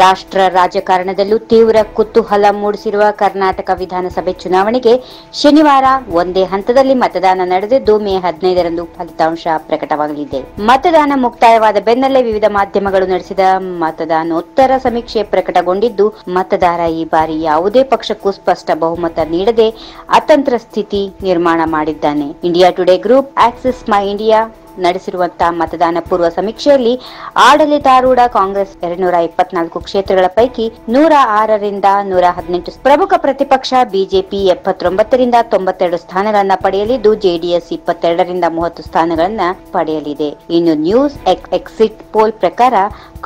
ರಾಷ್ಟ್ರ ರಾಜಕಾರಣದಲ್ಲೂ ತೀವ್ರ ಕುತೂಹಲ ಮೂಡಿಸಿರುವ ಕರ್ನಾಟಕ ವಿಧಾನಸಭೆ ಚುನಾವಣೆಗೆ ಶನಿವಾರ ಒಂದೇ ಹಂತದಲ್ಲಿ ಮತದಾನ ನಡೆದಿದ್ದು ಮೇ 15ರಂದು ಫಲಿತಾಂಶ ಪ್ರಕಟವಾಗಲಿದೆ. ಮತದಾನ ಮುಕ್ತಾಯವಾದ ಬೆನ್ನಲ್ಲೇ ವಿವಿಧ ಮಾಧ್ಯಮಗಳು ನಡೆಸಿದ ಮತದಾನೋತ್ತರ ಸಮೀಕ್ಷೆ ಪ್ರಕಟಗೊಂಡಿದ್ದು, ಮತದಾರ ಈ ಬಾರಿ ಯಾವುದೇ ಪಕ್ಷಕ್ಕೂ ಸ್ಪಷ್ಟ ಬಹುಮತ ನೀಡದೆ ಅತಂತ್ರ ಸ್ಥಿತಿ ನಿರ್ಮಾಣ ಮಾಡಿದ್ದಾನೆ. ಇಂಡಿಯಾ ಟುಡೇ ಗ್ರೂಪ್, ಆಕ್ಸಿಸ್ ಮೈ ಇಂಡಿಯಾ ನಡೆಸಿರುವಂತಹ ಮತದಾನ ಪೂರ್ವ ಸಮೀಕ್ಷೆಯಲ್ಲಿ ಆಡಳಿತಾರೂಢ ಕಾಂಗ್ರೆಸ್ 224 ಕ್ಷೇತ್ರಗಳ ಪೈಕಿ 106ರಿಂದ 118, ಪ್ರಮುಖ ಪ್ರತಿಪಕ್ಷ ಬಿಜೆಪಿ 79ರಿಂದ 92 ಸ್ಥಾನಗಳನ್ನು ಪಡೆಯಲಿದ್ದು, ಜೆಡಿಎಸ್ 22ರಿಂದ 30 ಸ್ಥಾನಗಳನ್ನು ಪಡೆಯಲಿದೆ. ಇನ್ನು ನ್ಯೂಸ್ ಎಕ್ಸಿಟ್ ಪೋಲ್ ಪ್ರಕಾರ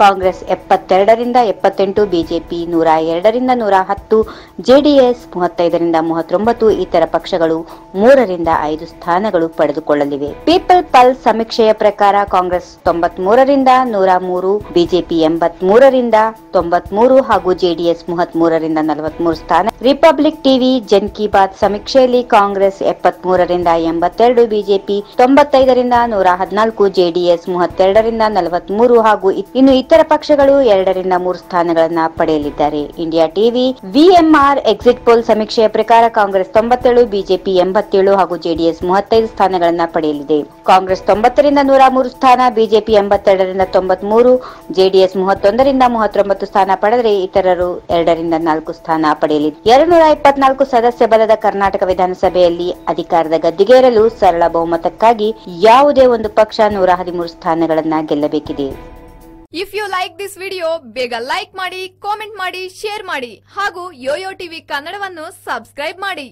ಕಾಂಗ್ರೆಸ್ 72ರಿಂದ 78, ಬಿಜೆಪಿ 102ರಿಂದ 110, ಜೆಡಿಎಸ್ 35ರಿಂದ 39, ಇತರ ಪಕ್ಷಗಳು 3ರಿಂದ 5 ಸ್ಥಾನಗಳು ಪಡೆದುಕೊಳ್ಳಲಿವೆ. ಪೀಪಲ್ ಪಲ್ಸ್ ಸಮೀಕ್ಷೆಯ ಪ್ರಕಾರ ಕಾಂಗ್ರೆಸ್ 93ರಿಂದ 103, ಬಿಜೆಪಿ 83ರಿಂದ 93 ಹಾಗೂ ಜೆಡಿಎಸ್ 33ರಿಂದ 43 ಸ್ಥಾನ. ರಿಪಬ್ಲಿಕ್ ಟಿವಿ ಜನ್ ಕಿ ಬಾತ್ ಸಮೀಕ್ಷೆಯಲ್ಲಿ ಕಾಂಗ್ರೆಸ್ 73ರಿಂದ 82, ಬಿಜೆಪಿ 95ರಿಂದ 114, ಜೆಡಿಎಸ್ 32ರಿಂದ 43 ಹಾಗೂ ಇನ್ನು ಇತರ ಪಕ್ಷಗಳು 2ರಿಂದ 3 ಸ್ಥಾನಗಳನ್ನು ಪಡೆಯಲಿದ್ದಾರೆ. ಇಂಡಿಯಾ ಟಿವಿ ವಿಎಂಆರ್ ಎಕ್ಸಿಟ್ ಪೋಲ್ ಸಮೀಕ್ಷೆಯ ಪ್ರಕಾರ ಕಾಂಗ್ರೆಸ್ 97, ಬಿಜೆಪಿ 87 ಹಾಗೂ ಜೆಡಿಎಸ್ 35 ಸ್ಥಾನಗಳನ್ನು ಪಡೆಯಲಿದೆ. ಕಾಂಗ್ರೆಸ್ 90ರಿಂದ 103 ಸ್ಥಾನ, ಬಿಜೆಪಿ 82ರಿಂದ 93, ಜೆಡಿಎಸ್ 31ರಿಂದ 39 ಸ್ಥಾನ ಪಡೆದರೆ ಇತರರು 2ರಿಂದ 4 ಸ್ಥಾನ ಪಡೆಯಲಿದೆ. 224 ಸದಸ್ಯ ಬಲದ ಕರ್ನಾಟಕ ವಿಧಾನಸಭೆಯಲ್ಲಿ ಅಧಿಕಾರದ ಗದ್ದುಗೇರಲು ಸರಳ ಬಹುಮತಕ್ಕಾಗಿ ಯಾವುದೇ ಒಂದು ಪಕ್ಷ 113 ಸ್ಥಾನಗಳನ್ನು ಗೆಲ್ಲಬೇಕಿದೆ. If you like this video, ಬೇಗ ಲೈಕ್ ಮಾಡಿ, ಕಾಮೆಂಟ್ ಮಾಡಿ, ಶೇರ್ ಮಾಡಿ ಹಾಗೂ ಯೋಯೋ ಟಿವಿ ಕನ್ನಡವನ್ನು ಸಬ್ಸ್ಕ್ರೈಬ್ ಮಾಡಿ.